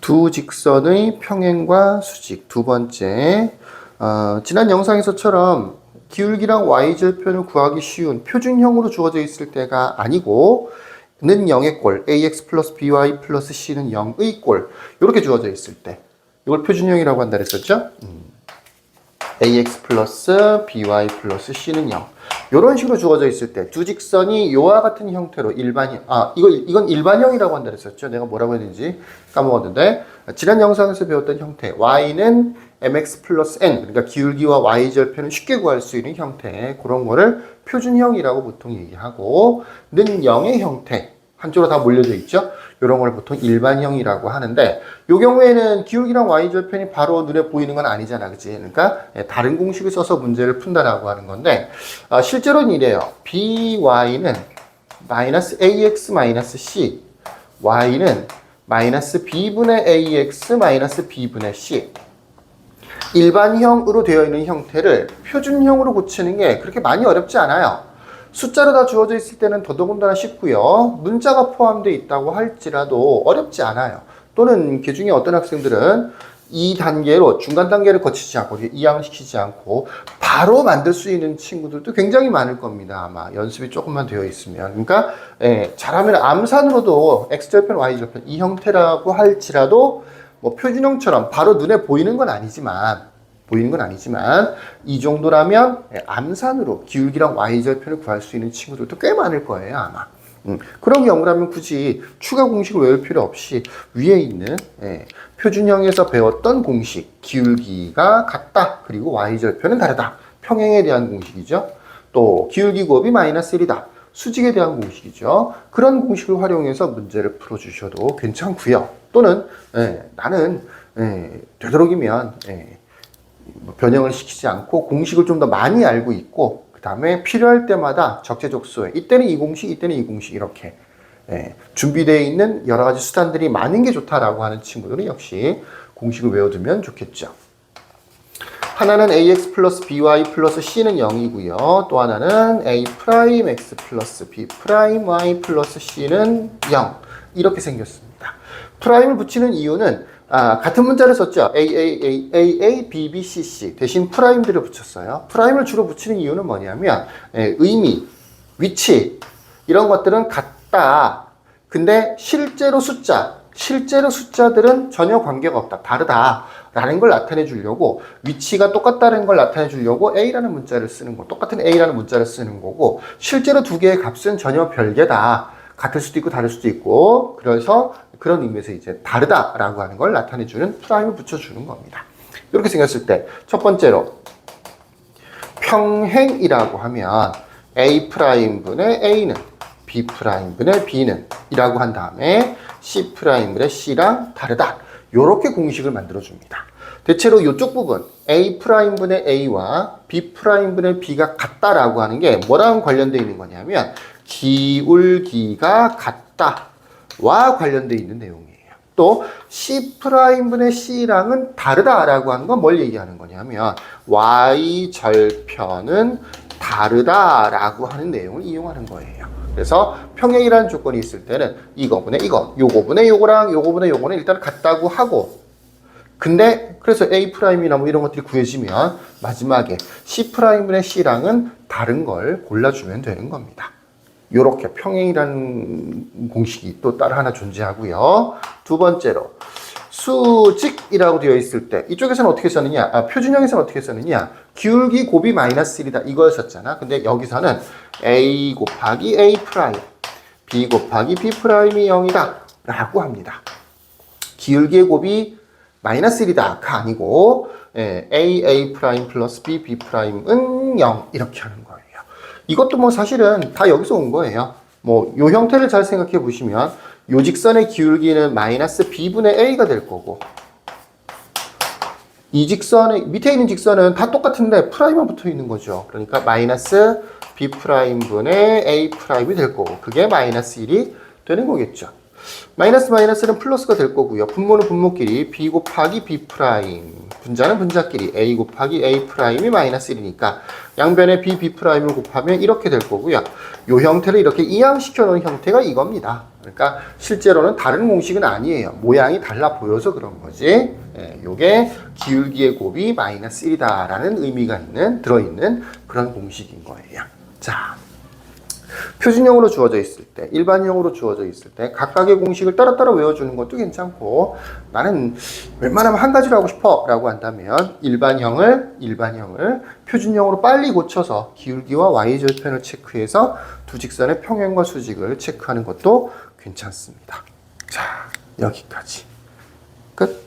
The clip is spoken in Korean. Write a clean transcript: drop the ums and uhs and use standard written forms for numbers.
두 직선의 평행과 수직. 두 번째, 지난 영상에서처럼 기울기랑 y절편을 구하기 쉬운 표준형으로 주어져 있을 때가 아니고 는 0의 꼴, ax 플러스 by 플러스 c는 0의 꼴 이렇게 주어져 있을 때 이걸 표준형이라고 한다 그랬었죠? ax 플러스 by 플러스 c는 0 이런 식으로 주어져 있을 때 두 직선이 이와 같은 형태로 일반형, 이건 일반형이라고 한다 그랬었죠? 내가 뭐라고 했는지 까먹었는데 지난 영상에서 배웠던 형태 y는 mx 플러스 n, 그러니까 기울기와 y절편을 쉽게 구할 수 있는 형태, 그런 거를 표준형이라고 보통 얘기하고 는 0의 형태, 한쪽으로 다 몰려져 있죠? 이런 걸 보통 일반형이라고 하는데 이 경우에는 기울기랑 y절편이 바로 눈에 보이는 건 아니잖아, 그치? 그러니까 다른 공식을 써서 문제를 푼다라고 하는 건데 실제로는 이래요. by는 마이너스 ax 마이너스 c, y는 마이너스 b분의 ax 마이너스 b분의 c. 일반형으로 되어 있는 형태를 표준형으로 고치는 게 그렇게 많이 어렵지 않아요. 숫자로 다 주어져 있을 때는 더더군다나 쉽고요. 문자가 포함되어 있다고 할지라도 어렵지 않아요. 또는 그 중에 어떤 학생들은 이 단계로 중간 단계를 거치지 않고 이항시키지 않고 바로 만들 수 있는 친구들도 굉장히 많을 겁니다. 아마 연습이 조금만 되어 있으면. 그러니까 잘하면 암산으로도 x절편, y절편 이 형태라고 할지라도 뭐 표준형처럼 바로 눈에 보이는 건 아니지만 이 정도라면 암산으로 기울기랑 y절편을 구할 수 있는 친구들도 꽤 많을 거예요, 아마. 그런 경우라면 굳이 추가 공식을 외울 필요 없이 위에 있는 표준형에서 배웠던 공식, 기울기가 같다, 그리고 y절편은 다르다, 평행에 대한 공식이죠. 또 기울기 곱이 마이너스 1이다, 수직에 대한 공식이죠. 그런 공식을 활용해서 문제를 풀어주셔도 괜찮고요. 또는 나는 되도록이면 변형을 시키지 않고 공식을 좀 더 많이 알고 있고 그 다음에 필요할 때마다 적재적소에 이때는 이 공식, 이때는 이 공식 이렇게 준비되어 있는 여러 가지 수단들이 많은 게 좋다라고 하는 친구들은 역시 공식을 외워두면 좋겠죠. 하나는 ax 플러스 by 플러스 c는 0이고요. 또 하나는 a 프라임 x 플러스 b 프라임 y 플러스 c는 0 이렇게 생겼습니다. 프라임을 붙이는 이유는 같은 문자를 썼죠. A, B, B, C, C 대신 프라임들을 붙였어요. 프라임을 주로 붙이는 이유는 뭐냐면 의미, 위치 이런 것들은 같다. 근데 실제로 숫자들은 전혀 관계가 없다. 다르다라는 걸 나타내 주려고 위치가 똑같다는 걸 나타내 주려고 A라는 문자를 쓰는 거, 똑같은 A라는 문자를 쓰는 거고 실제로 두 개의 값은 전혀 별개다. 같을 수도 있고 다를 수도 있고 그래서 그런 의미에서 이제 다르다라고 하는 걸 나타내주는 프라임을 붙여주는 겁니다. 이렇게 생겼을 때 첫 번째로 평행이라고 하면 A'분의 A는 B'분의 B는 이라고 한 다음에 C'분의 C랑 다르다. 이렇게 공식을 만들어줍니다. 대체로 이쪽 부분 A'분의 A와 B'분의 B가 같다라고 하는 게 뭐랑 관련되어 있는 거냐면 기울기가 같다와 관련되어 있는 내용이에요. 또 C'분의 C랑은 다르다라고 하는 건 뭘 얘기하는 거냐면 Y절편은 다르다라고 하는 내용을 이용하는 거예요. 그래서 평행이라는 조건이 있을 때는 이거분의 이거, 요거분의 요거랑 요거분의 요거는 일단 같다고 하고 근데 그래서 A'이나 뭐 이런 것들이 구해지면 마지막에 C'분의 C랑은 다른 걸 골라주면 되는 겁니다. 요렇게 평행이라는 공식이 또 따로 하나 존재하고요. 두 번째로 수직이라고 되어 있을 때 이쪽에서는 어떻게 썼느냐? 표준형에서는 어떻게 썼느냐? 기울기 곱이 마이너스 1이다 이거였었잖아. 근데 여기서는 A 곱하기 A 프라임, B 곱하기 B 프라임이 0이다 라고 합니다. 기울기의 곱이 마이너스 1이다가 아니고 A 프라임 플러스 B 프라임은 0 이렇게 하는 거예요. 이것도 뭐 사실은 다 여기서 온 거예요. 뭐 요 형태를 잘 생각해 보시면 요 직선의 기울기는 마이너스 B분의 A가 될 거고 이 직선의 밑에 있는 직선은 다 똑같은데 프라임만 붙어 있는 거죠. 그러니까 마이너스 B 프라임분의 A 프라임이 될 거고 그게 마이너스 1이 되는 거겠죠. 마이너스 마이너스는 플러스가 될 거고요. 분모는 분모끼리 b 곱하기 b 프라임, 분자는 분자끼리 a 곱하기 a 프라임이 마이너스 1이니까 양변에 b, b 프라임을 곱하면 이렇게 될 거고요. 이 형태를 이렇게 이항시켜 놓은 형태가 이겁니다. 그러니까 실제로는 다른 공식은 아니에요. 모양이 달라 보여서 그런 거지. 요게 기울기의 곱이 마이너스 1이다라는 의미가 들어있는 그런 공식인 거예요. 자, 표준형으로 주어져 있을 때, 일반형으로 주어져 있을 때 각각의 공식을 따로따로 외워주는 것도 괜찮고, 나는 웬만하면 한 가지로 하고 싶어 라고 한다면 일반형을 표준형으로 빨리 고쳐서 기울기와 y절편을 체크해서 두 직선의 평행과 수직을 체크하는 것도 괜찮습니다. 자, 여기까지 끝.